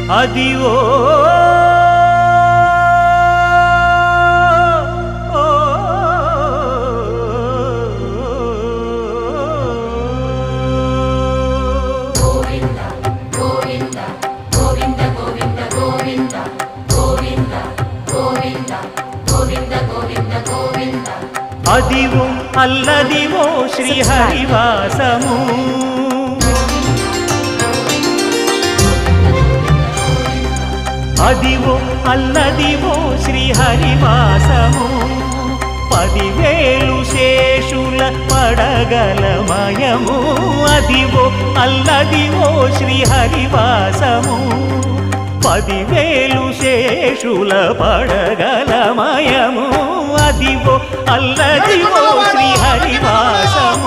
Adivo Adivo Alladivo శ్రీహరివాసము Adivo Alladivo శ్రీహరివాసము 10,000 శేషుల పడగలమయము Adivo Alladivo శ్రీహరివాసము 10,000 శేషుల పడగలమయము Adivo Alladivo శ్రీహరివాసము